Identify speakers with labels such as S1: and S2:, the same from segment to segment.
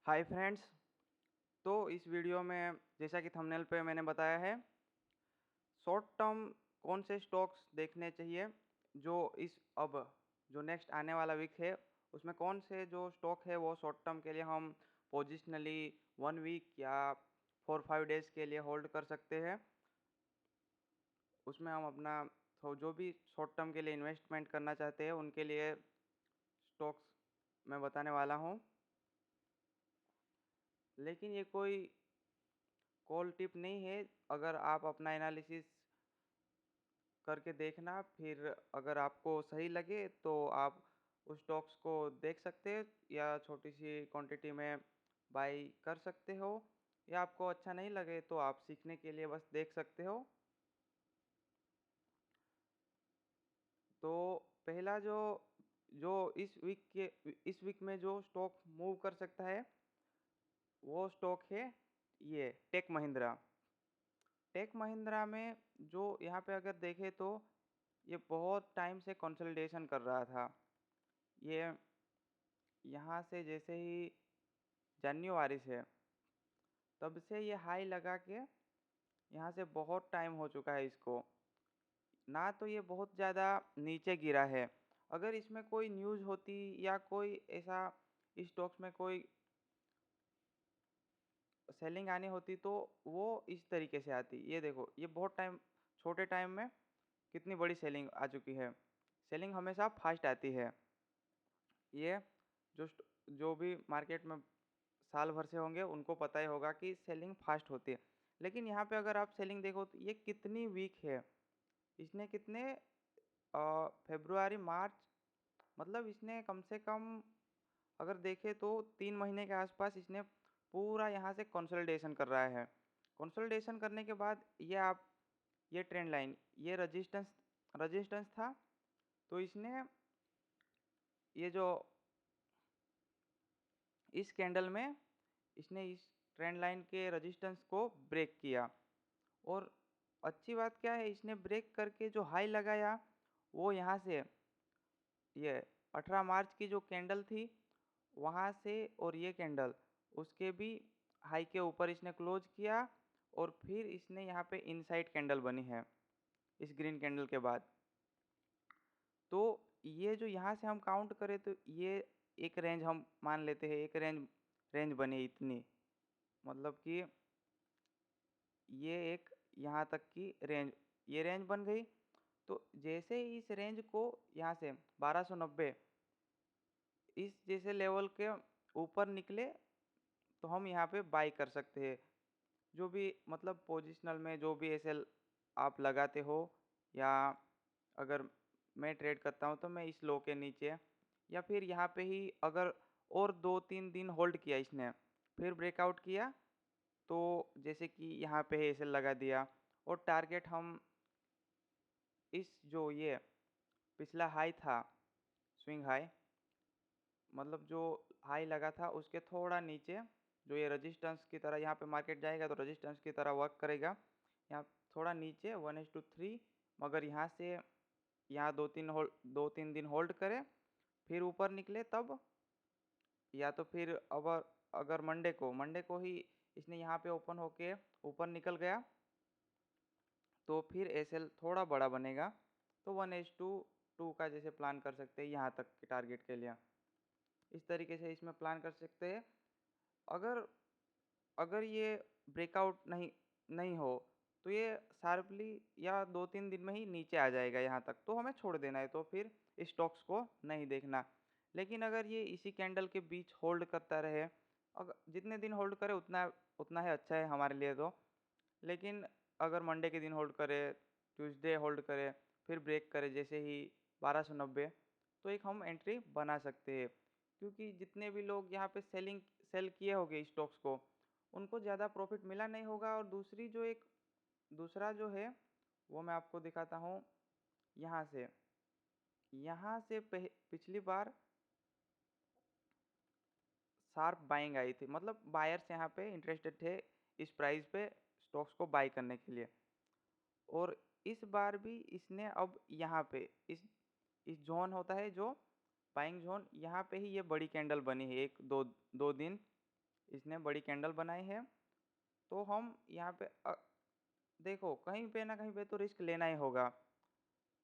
S1: Hi friends. तो इस video में जैसा कि थंबनेल पे मैंने बताया है, शॉर्ट टर्म कौन से स्टॉक्स देखने चाहिए जो इस अब जो नेक्स्ट आने वाला वीक है उसमें कौन से जो स्टॉक है वो शॉर्ट टर्म के लिए हम पोजिशनली 1 वीक या 4-5 डेज के लिए होल्ड कर सकते हैं। उसमें हम अपना तो जो भी शॉर्ट टर्म के लिए इन्वेस्टमेंट करना चाहते हैं उनके लिए स्टॉक्स मैं बताने वाला हूँ। लेकिन ये कोई कॉल टिप नहीं है। अगर आप अपना एनालिसिस करके देखना, फिर अगर आपको सही लगे तो आप उस स्टॉक्स को देख सकते हैं या छोटी सी क्वांटिटी में बाई कर सकते हो, या आपको अच्छा नहीं लगे तो आप सीखने के लिए बस देख सकते हो। तो पहला जो जो इस वीक में जो स्टॉक मूव कर सकता है वो स्टॉक है ये टेक महिंद्रा। टेक महिंद्रा में जो यहाँ पे अगर देखें तो ये बहुत टाइम से कंसोलिडेशन कर रहा था। ये यहाँ से जैसे ही जनवरी से तब से ये हाई लगा के यहाँ से बहुत टाइम हो चुका है इसको। ना तो ये बहुत ज़्यादा नीचे गिरा है। अगर इसमें कोई न्यूज़ होती या कोई ऐसा स्टॉक्स में कोई सेलिंग आनी होती तो वो इस तरीके से आती। ये देखो, ये बहुत टाइम छोटे टाइम में कितनी बड़ी सेलिंग आ चुकी है। सेलिंग हमेशा फास्ट आती है। ये जो जो भी मार्केट में साल भर से होंगे उनको पता ही होगा कि सेलिंग फास्ट होती है। लेकिन यहाँ पे अगर आप सेलिंग देखो तो ये कितनी वीक है। इसने कितने फरवरी मार्च, मतलब इसने कम से कम अगर देखें तो 3 महीने के आसपास इसने पूरा यहाँ से कंसोलिडेशन कर रहा है। कंसोलिडेशन करने के बाद ये ट्रेंड लाइन, ये रजिस्टेंस रजिस्टेंस था। तो इसने ये जो इस कैंडल में इसने इस ट्रेंड लाइन के रेजिस्टेंस को ब्रेक किया। और अच्छी बात क्या है, इसने ब्रेक करके जो हाई लगाया वो यहाँ से ये 18 मार्च की जो कैंडल थी वहाँ से, और ये कैंडल उसके भी हाई के ऊपर इसने क्लोज किया। और फिर इसने यहाँ पे इनसाइड कैंडल बनी है इस ग्रीन कैंडल के बाद। तो ये जो यहाँ से हम काउंट करें तो ये एक रेंज हम मान लेते हैं, एक रेंज रेंज बनी इतनी, मतलब कि ये एक यहाँ तक की रेंज, ये रेंज बन गई। तो जैसे ही इस रेंज को यहाँ से 1290 इस जैसे लेवल के ऊपर निकले तो हम यहाँ पे बाई कर सकते हैं। जो भी मतलब पोजिशनल में जो भी ऐसे आप लगाते हो, या अगर मैं ट्रेड करता हूँ तो मैं इस लो के नीचे या फिर यहाँ पे ही अगर और 2-3 दिन होल्ड किया इसने, फिर ब्रेकआउट किया तो जैसे कि यहाँ पे ऐसे लगा दिया। और टारगेट हम इस जो ये पिछला हाई था, स्विंग हाई, मतलब जो हाई लगा था उसके थोड़ा नीचे जो ये रेजिस्टेंस की तरह यहाँ पे मार्केट जाएगा तो रेजिस्टेंस की तरह वर्क करेगा। यहाँ थोड़ा नीचे 1:3, मगर यहाँ से यहाँ 2-3 दिन होल्ड करे फिर ऊपर निकले तब, या तो फिर अगर मंडे को ही इसने यहाँ पे ओपन होके ऊपर निकल गया तो फिर एसएल थोड़ा बड़ा बनेगा। तो 1:2 का जैसे प्लान कर सकते हैं यहाँ तक के टारगेट के लिए। इस तरीके से इसमें प्लान कर सकते हैं। अगर अगर ये ब्रेकआउट नहीं नहीं हो तो ये शार्पली या 2-3 दिन में ही नीचे आ जाएगा यहाँ तक, तो हमें छोड़ देना है, तो फिर स्टॉक्स को नहीं देखना। लेकिन अगर ये इसी कैंडल के बीच होल्ड करता रहे, अगर जितने दिन होल्ड करे उतना उतना है अच्छा है हमारे लिए तो। लेकिन अगर मंडे के दिन होल्ड करे, ट्यूसडे होल्ड करे, फिर ब्रेक करे जैसे ही 1290, तो एक हम एंट्री बना सकते हैं। क्योंकि जितने भी लोग यहाँ पे सेल किए होंगे स्टॉक्स को उनको ज़्यादा प्रॉफिट मिला नहीं होगा। और दूसरा जो है वो मैं आपको दिखाता हूँ। यहाँ से पिछली बार शार्प बाइंग आई थी, मतलब बायर्स यहाँ पे इंटरेस्टेड थे इस प्राइस पे स्टॉक्स को बाई करने के लिए। और इस बार भी इसने अब यहाँ पे इस जोन होता है जो बाइंग जोन, यहाँ पे ही ये बड़ी कैंडल बनी है 1-2 दिन इसने बड़ी कैंडल बनाई है, तो हम यहाँ पे देखो कहीं पे ना कहीं पे तो रिस्क लेना ही होगा।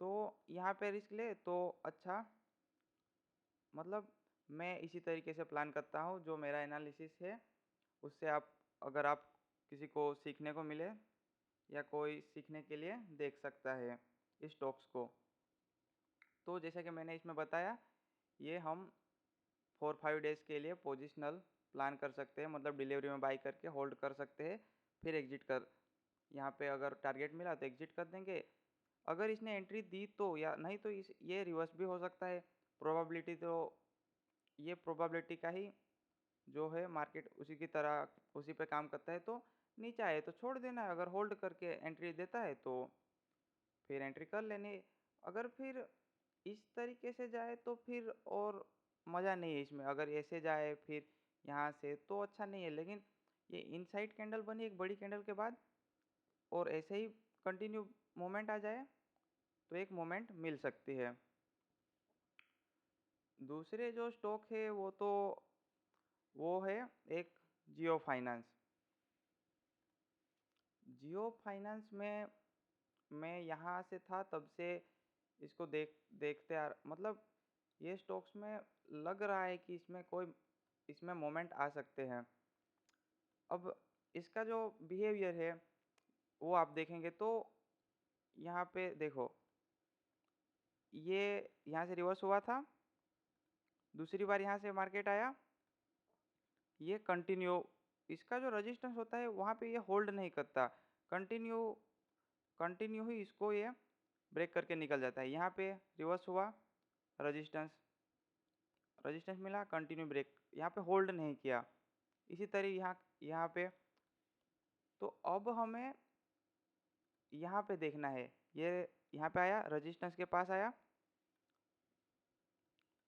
S1: तो यहाँ पे रिस्क ले तो अच्छा, मतलब मैं इसी तरीके से प्लान करता हूँ, जो मेरा एनालिसिस है उससे आप, अगर आप किसी को सीखने को मिले या कोई सीखने के लिए देख सकता है इस स्टॉक्स को। तो जैसा कि मैंने इसमें बताया, ये हम 4-5 डेज़ के लिए पोजिशनल प्लान कर सकते हैं, मतलब डिलीवरी में बाई करके होल्ड कर सकते हैं, फिर एग्जिट कर, यहाँ पे अगर टारगेट मिला तो एग्जिट कर देंगे। अगर इसने एंट्री दी तो, या नहीं तो इस ये रिवर्स भी हो सकता है। प्रोबेबिलिटी तो ये प्रोबेबिलिटी का ही जो है, मार्केट उसी की तरह उसी पे काम करता है। तो नीचे आए तो छोड़ देना है, अगर होल्ड करके एंट्री देता है तो फिर एंट्री कर लेनी। अगर फिर इस तरीके से जाए तो फिर और मज़ा नहीं है इसमें। अगर ऐसे जाए फिर यहाँ से तो अच्छा नहीं है, लेकिन ये इनसाइड कैंडल बनी एक बड़ी कैंडल के बाद, और ऐसे ही कंटिन्यू मोमेंट आ जाए तो एक मोमेंट मिल सकती है। दूसरे जो स्टॉक है वो है एक जियो फाइनेंस। जियो फाइनेंस में मैं यहाँ से था तब से इसको देखते आ, मतलब ये स्टॉक्स में लग रहा है कि इसमें मोमेंट आ सकते हैं। अब इसका जो बिहेवियर है वो आप देखेंगे तो यहाँ पे देखो, ये यहाँ से रिवर्स हुआ था, दूसरी बार यहाँ से मार्केट आया, ये कंटिन्यू, इसका जो रेजिस्टेंस होता है वहाँ पे ये होल्ड नहीं करता, कंटिन्यू कंटिन्यू ही इसको ये ब्रेक करके निकल जाता है। यहाँ पे रिवर्स हुआ, रेजिस्टेंस रेजिस्टेंस मिला, कंटिन्यू ब्रेक, यहाँ पे होल्ड नहीं किया। इसी तरह यहाँ पे, तो अब हमें यहाँ पे देखना है, ये यहाँ पे आया, रेजिस्टेंस के पास आया,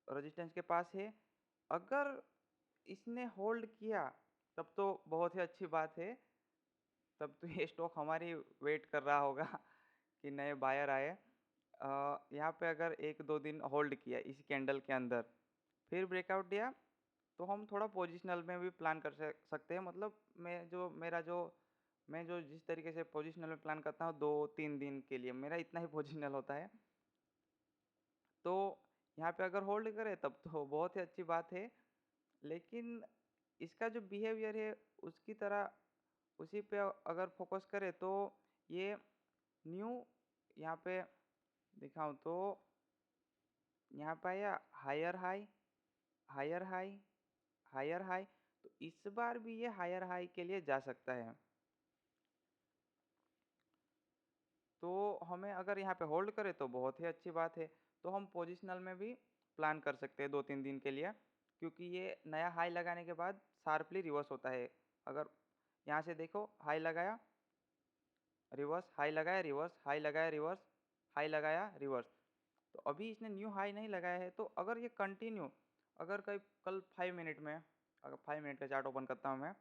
S1: रेजिस्टेंस के पास है, अगर इसने होल्ड किया तब तो बहुत ही अच्छी बात है, तब तो ये स्टॉक हमारी वेट कर रहा होगा कि नए बायर आए। यहाँ पे अगर 1-2 दिन होल्ड किया इस कैंडल के अंदर, फिर ब्रेकआउट दिया, तो हम थोड़ा पोजिशनल में भी प्लान कर सकते हैं। मतलब मैं जो जिस तरीके से पोजिशनल में प्लान करता हूँ 2-3 दिन के लिए, मेरा इतना ही पोजिशनल होता है। तो यहाँ पे अगर होल्ड करे तब तो बहुत ही अच्छी बात है, लेकिन इसका जो बिहेवियर है उसकी तरह उसी पे अगर फोकस करें तो ये न्यू, यहाँ पे दिखाऊं तो यहाँ पे आया higher high, higher high, higher high, तो इस बार भी ये हायर हाई के लिए जा सकता है। तो हमें अगर यहाँ पे होल्ड करें तो बहुत ही अच्छी बात है। तो हम पोजिशनल में भी प्लान कर सकते हैं 2-3 दिन के लिए, क्योंकि ये नया हाई लगाने के बाद शार्पली रिवर्स होता है। अगर यहाँ से देखो, हाई लगाया, रिवर्स, हाई लगाया, रिवर्स, हाई लगाया, रिवर्स, हाई लगाया, रिवर्स, तो अभी इसने न्यू हाई नहीं लगाया है। तो अगर ये कंटिन्यू, अगर कल 5 मिनट में, अगर 5 मिनट का चार्ट ओपन करता हूँ मैं,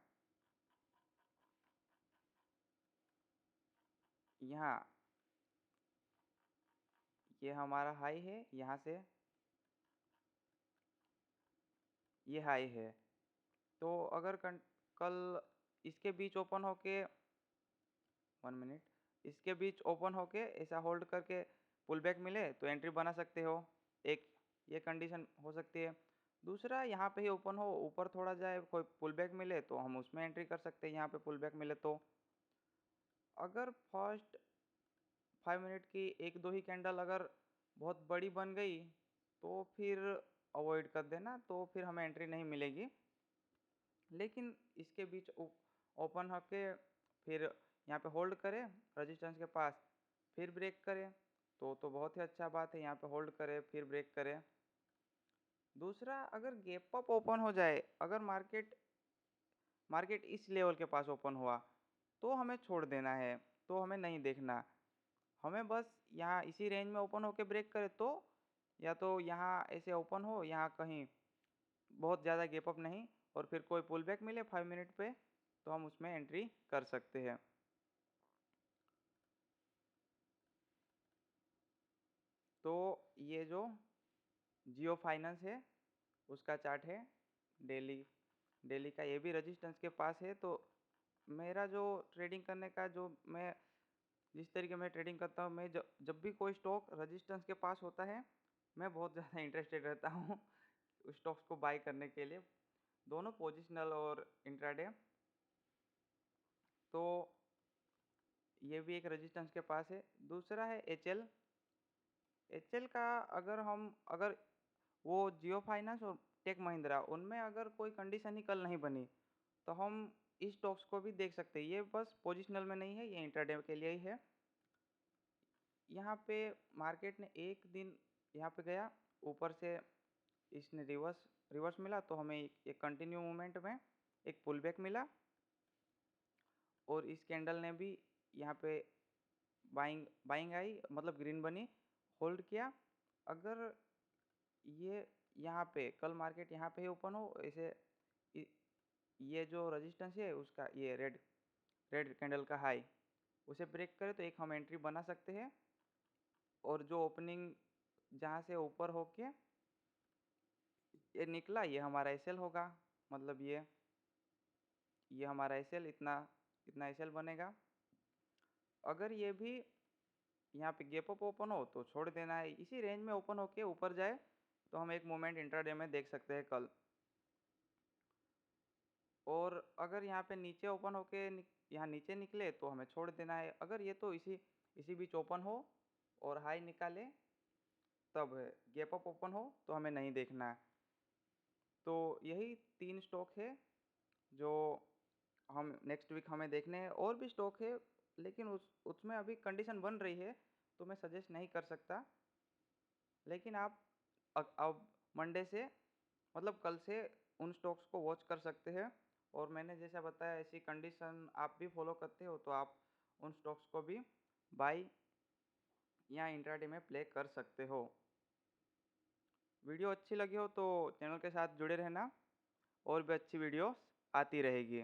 S1: यहाँ ये हमारा हाई है, यहाँ से ये हाई है। तो अगर कल इसके बीच ओपन होके, 1 मिनट, इसके बीच ओपन होके ऐसा होल्ड करके पुल बैक मिले तो एंट्री बना सकते हो, एक ये कंडीशन हो सकती है। दूसरा, यहाँ पे ही ओपन हो, ऊपर थोड़ा जाए, कोई पुल बैक मिले तो हम उसमें एंट्री कर सकते हैं, यहाँ पे पुल बैक मिले तो। अगर फर्स्ट 5 मिनट की 1-2 ही कैंडल अगर बहुत बड़ी बन गई तो फिर अवॉइड कर देना, तो फिर हमें एंट्री नहीं मिलेगी। लेकिन इसके बीच ओपन होके फिर यहाँ पे होल्ड करें रेजिस्टेंस के पास, फिर ब्रेक करें तो बहुत ही अच्छा बात है। यहाँ पे होल्ड करें फिर ब्रेक करें। दूसरा, अगर गैप अप ओपन हो जाए, अगर मार्केट मार्केट इस लेवल के पास ओपन हुआ तो हमें छोड़ देना है, तो हमें नहीं देखना। हमें बस यहाँ इसी रेंज में ओपन होके ब्रेक करे तो, या तो यहाँ ऐसे ओपन हो, यहाँ कहीं बहुत ज़्यादा गैप अप नहीं, और फिर कोई पुल बैक मिले 5 मिनट पे तो हम उसमें एंट्री कर सकते हैं। तो ये जो जियो फाइनेंस है उसका चार्ट है डेली डेली का ये भी रेजिस्टेंस के पास है। तो मेरा जो ट्रेडिंग करने का जो मैं जिस तरीके मैं ट्रेडिंग करता हूँ, मैं जब भी कोई स्टॉक रेजिस्टेंस के पास होता है, मैं बहुत ज़्यादा इंटरेस्टेड रहता हूँ उस स्टॉक्स को बाय करने के लिए, दोनों पोजिशनल और इंट्राडे। तो ये भी एक रेजिस्टेंस के पास है। दूसरा है एचएल। एचएल का अगर वो जियो फाइनेंस और टेक महिंद्रा, उनमें अगर कोई कंडीशन ही कल नहीं बनी, तो हम इस स्टॉक्स को भी देख सकते हैं। ये बस पोजिशनल में नहीं है, ये इंट्राडे के लिए ही है। यहाँ पे मार्केट ने एक दिन यहाँ पे गया ऊपर से, इसने रिवर्स रिवर्स मिला, तो हमें एक कंटिन्यू मूवमेंट में एक पुल बैक मिला, और इस कैंडल ने भी यहाँ पे बाइंग बाइंग आई, मतलब ग्रीन बनी, होल्ड किया। अगर ये यहाँ पे कल मार्केट यहाँ पे ही ओपन हो, ऐसे ये जो रेजिस्टेंस है उसका, ये रेड रेड कैंडल का हाई उसे ब्रेक करे, तो एक हम एंट्री बना सकते हैं। और जो ओपनिंग जहाँ से ऊपर होके ये निकला, ये हमारा एसएल होगा। मतलब ये हमारा एसएल, इतना इतना एसएल बनेगा। अगर ये भी यहाँ पे गैप अप ओपन हो तो छोड़ देना है। इसी रेंज में ओपन होके ऊपर जाए तो हम एक मोमेंट इंट्राडे में देख सकते हैं कल। और अगर यहाँ पे नीचे ओपन होके यहाँ नीचे निकले तो हमें छोड़ देना है। अगर ये तो इसी इसी बीच ओपन हो और हाई निकाले तब है, गैप अप ओपन हो तो हमें नहीं देखना है। तो यही 3 स्टॉक है जो हम नेक्स्ट वीक हमें देखने हैं। और भी स्टॉक है, लेकिन उसमें अभी कंडीशन बन रही है, तो मैं सजेस्ट नहीं कर सकता। लेकिन आप अब मंडे से, मतलब कल से, उन स्टॉक्स को वॉच कर सकते हैं। और मैंने जैसा बताया, ऐसी कंडीशन आप भी फॉलो करते हो तो आप उन स्टॉक्स को भी बाई या इंट्राडे में प्ले कर सकते हो। वीडियो अच्छी लगी हो तो चैनल के साथ जुड़े रहना, और भी अच्छी वीडियोस आती रहेगी।